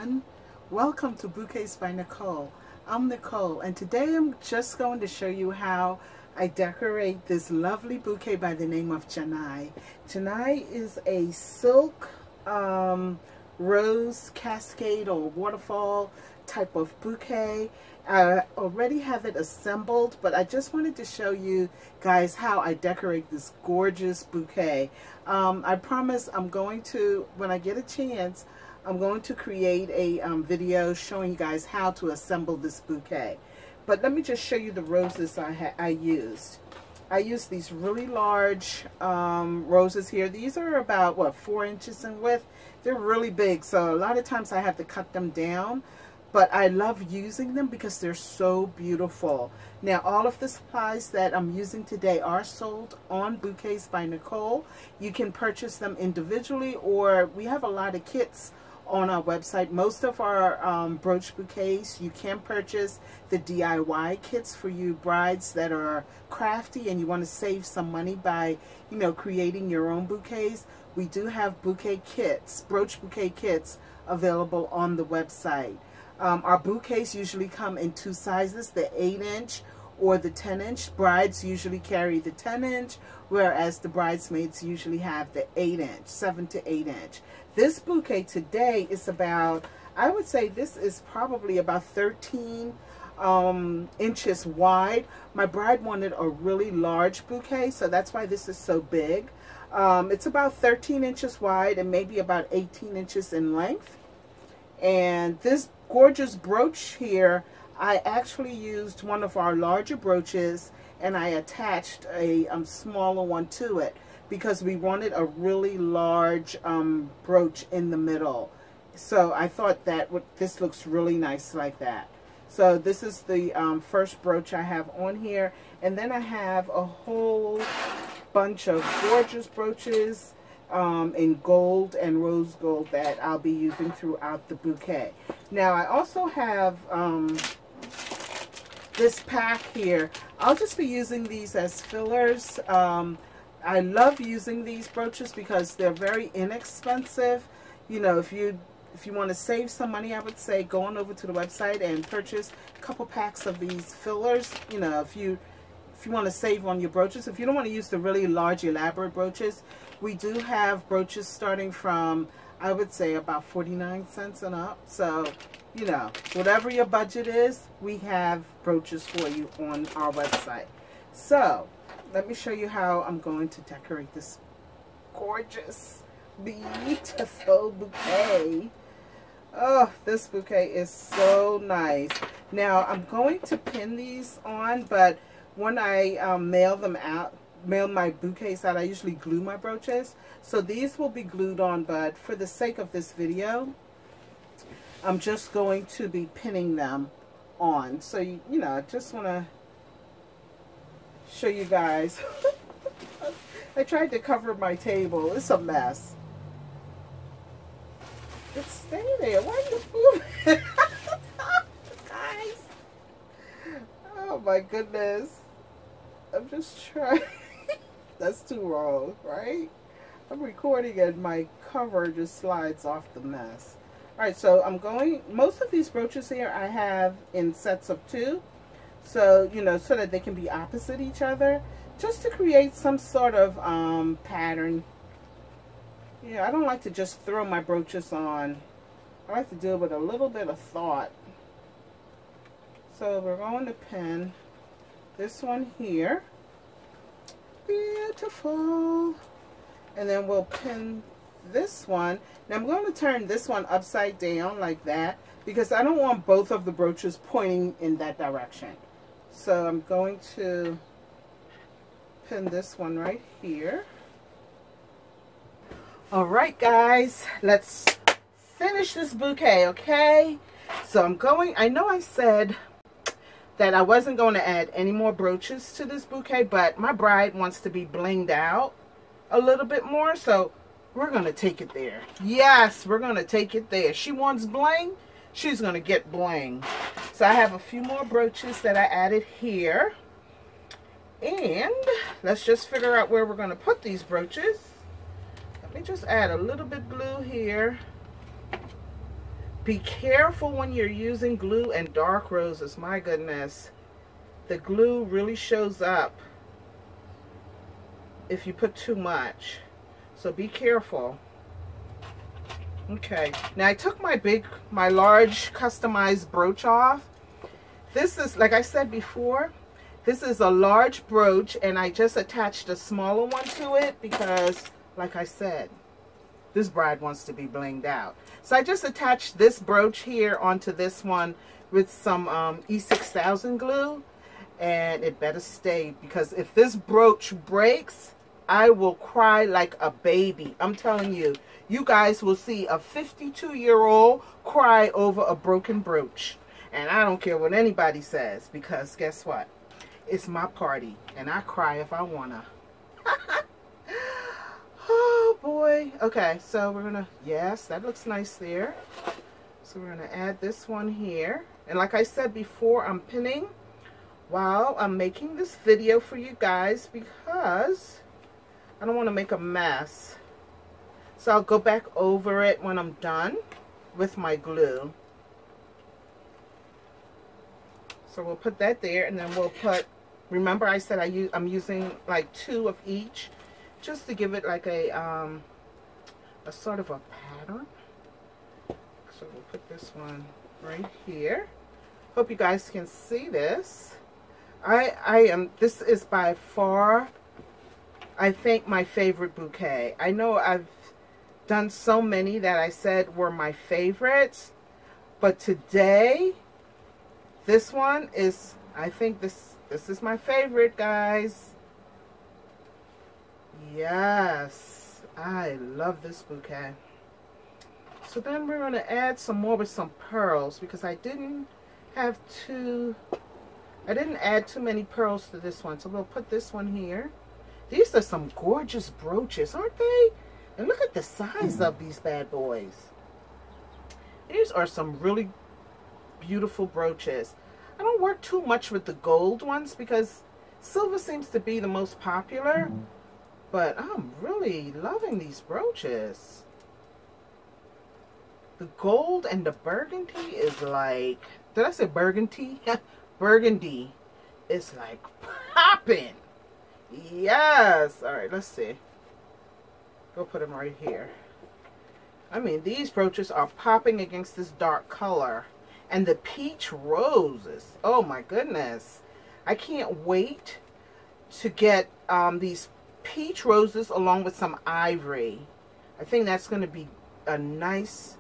everyone. Welcome to Bouquets by Nicole. I'm Nicole, and today I'm just going to show you how I decorate this lovely bouquet by the name of Janai. Janai is a silk rose cascade or waterfall type of bouquet. I already have it assembled, but I just wanted to show you guys how I decorate this gorgeous bouquet. I promise I'm going to, when I get a chance, I'm going to create a video showing you guys how to assemble this bouquet. But let me just show you the roses I used. I used these really large roses here. These are about, what, 4 inches in width. They're really big, so a lot of times I have to cut them down. But I love using them because they're so beautiful. Now, all of the supplies that I'm using today are sold on Bouquets by Nicole. You can purchase them individually, or we have a lot of kits on our website. Most of our brooch bouquets, you can purchase the DIY kits for you brides that are crafty and you want to save some money by, you know, creating your own bouquets. We do have bouquet kits, brooch bouquet kits available on the website. Our bouquets usually come in 2 sizes, the 8-inch or the 10-inch. Brides usually carry the 10-inch, whereas the bridesmaids usually have the 8-inch, 7 to 8-inch. This bouquet today is about, I would say this is probably about 13 inches wide. My bride wanted a really large bouquet, so that's why this is so big. It's about 13 inches wide and maybe about 18 inches in length. And this gorgeous brooch here, I actually used one of our larger brooches and I attached a smaller one to it because we wanted a really large brooch in the middle. So I thought that this looks really nice like that. So this is the first brooch I have on here, and then I have a whole bunch of gorgeous brooches in gold and rose gold that I'll be using throughout the bouquet. Now I also have this pack here. I'll just be using these as fillers. I love using these brooches because they're very inexpensive. You know, if you want to save some money, I would say go on over to the website and purchase a couple packs of these fillers. You know, if you want to save on your brooches. If you don't want to use the really large elaborate brooches, we do have brooches starting from, I would say, about 49 cents and up. So, you know, whatever your budget is, we have brooches for you on our website. So, let me show you how I'm going to decorate this gorgeous, beautiful bouquet. Oh, this bouquet is so nice. Now, I'm going to pin these on, but when I mail my bouquets out, I usually glue my brooches. So these will be glued on, but for the sake of this video, I'm just going to be pinning them on. So, you know, I just want to show you guys. I tried to cover my table. It's a mess. Just stay there. Why are you moving? Guys. Oh my goodness. I'm just trying. That's too wrong, right? I'm recording and my cover just slides off the mess. Alright, so I'm going, most of these brooches here I have in sets of 2. So, you know, so that they can be opposite each other. Just to create some sort of pattern. Yeah, I don't like to just throw my brooches on. I like to do it with a little bit of thought. So we're going to pin this one here. Beautiful. And then we'll pin this one. Now I'm going to turn this one upside down like that because I don't want both of the brooches pointing in that direction. So I'm going to pin this one right here. Alright guys, let's finish this bouquet, okay? So I know I said that I wasn't going to add any more brooches to this bouquet, but my bride wants to be blinged out a little bit more, so we're going to take it there. Yes, we're going to take it there. She wants bling, she's going to get bling. So I have a few more brooches that I added here. And let's just figure out where we're going to put these brooches. Let me just add a little bit blue here. Be careful when you're using glue and dark roses. My goodness. The glue really shows up if you put too much. So be careful. Okay. Now I took my large customized brooch off. This is, like I said before, this is a large brooch, and I just attached a smaller one to it because, like I said, this bride wants to be blinged out. So I just attached this brooch here onto this one with some E6000 glue, and it better stay, because if this brooch breaks, I will cry like a baby. I'm telling you, you guys will see a 52-year-old cry over a broken brooch. And I don't care what anybody says, because guess what? It's my party, and I cry if I wanna. Oh boy. Okay, so we're gonna, yes, that looks nice there. So we're gonna add this one here. And like I said before, I'm pinning while I'm making this video for you guys because I don't want to make a mess. So I'll go back over it when I'm done with my glue. So we'll put that there, and then we'll put, remember I said I'm using like 2 of each, just to give it like a sort of a pattern. So we'll put this one right here. Hope you guys can see this. This is by far, I think, my favorite bouquet. I know I've done so many that I said were my favorites, but today, this one is, I think this is my favorite, guys. Yes, I love this bouquet. So then we're going to add some more with some pearls, because I didn't add too many pearls to this one. So we'll put this one here. These are some gorgeous brooches, aren't they? And look at the size of these bad boys. These are some really beautiful brooches. I don't work too much with the gold ones because silver seems to be the most popular. But I'm really loving these brooches. The gold and the burgundy is like, did I say burgundy? Burgundy is like popping. Yes. All right, let's see. Go put them right here. I mean, these brooches are popping against this dark color. And the peach roses. Oh my goodness. I can't wait to get these peach roses along with some ivory. I think that's going to be a nice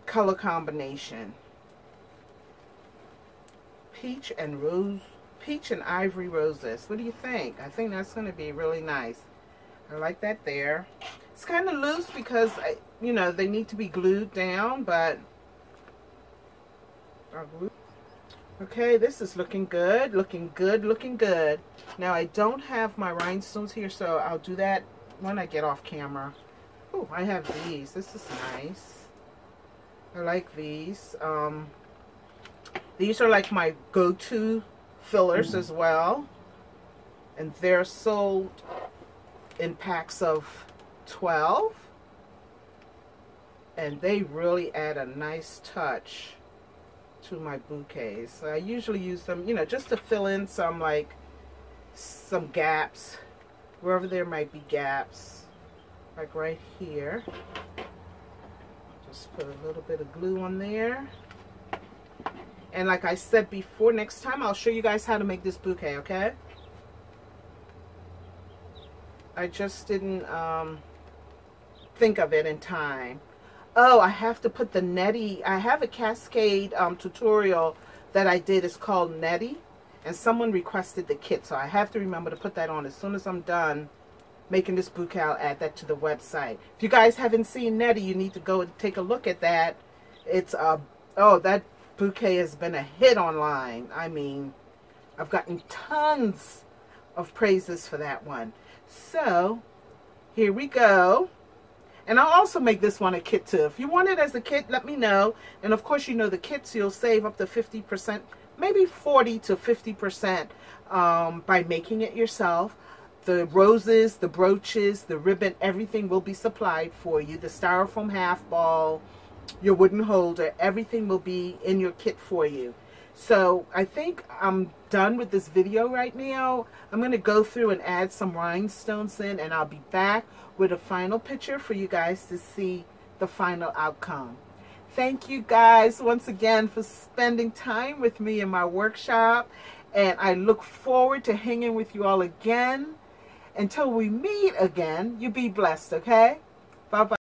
color combination. Peach and ivory roses. What do you think? I think that's going to be really nice. I like that there. It's kind of loose because, you know, they need to be glued down, but okay, this is looking good, looking good, looking good. Now, I don't have my rhinestones here, so I'll do that when I get off camera. Oh, I have these. This is nice. I like these. These are like my go-to fillers as well. And they're sold in packs of 12. And they really add a nice touch to my bouquets. So I usually use them, you know, just to fill in some gaps, wherever there might be gaps, like right here. Just put a little bit of glue on there. And like I said before, next time I'll show you guys how to make this bouquet, okay? I just didn't think of it in time. Oh, I have to put the netty. I have a Cascade tutorial that I did. It's called Netty. And someone requested the kit. So I have to remember to put that on as soon as I'm done making this bouquet. I'll add that to the website. If you guys haven't seen Netty, you need to go and take a look at that. It's, oh, that bouquet has been a hit online. I mean, I've gotten tons of praises for that one. So, here we go. And I'll also make this one a kit too. If you want it as a kit, let me know. And of course, you know the kits, you'll save up to 50%, maybe 40 to 50% by making it yourself. The roses, the brooches, the ribbon, everything will be supplied for you. The styrofoam half ball, your wooden holder. Everything will be in your kit for you. So I think I'm done with this video right now. I'm going to go through and add some rhinestones in, and I'll be back with a final picture for you guys to see the final outcome. Thank you guys once again for spending time with me in my workshop, and I look forward to hanging with you all again. Until we meet again, you be blessed, okay? Bye-bye.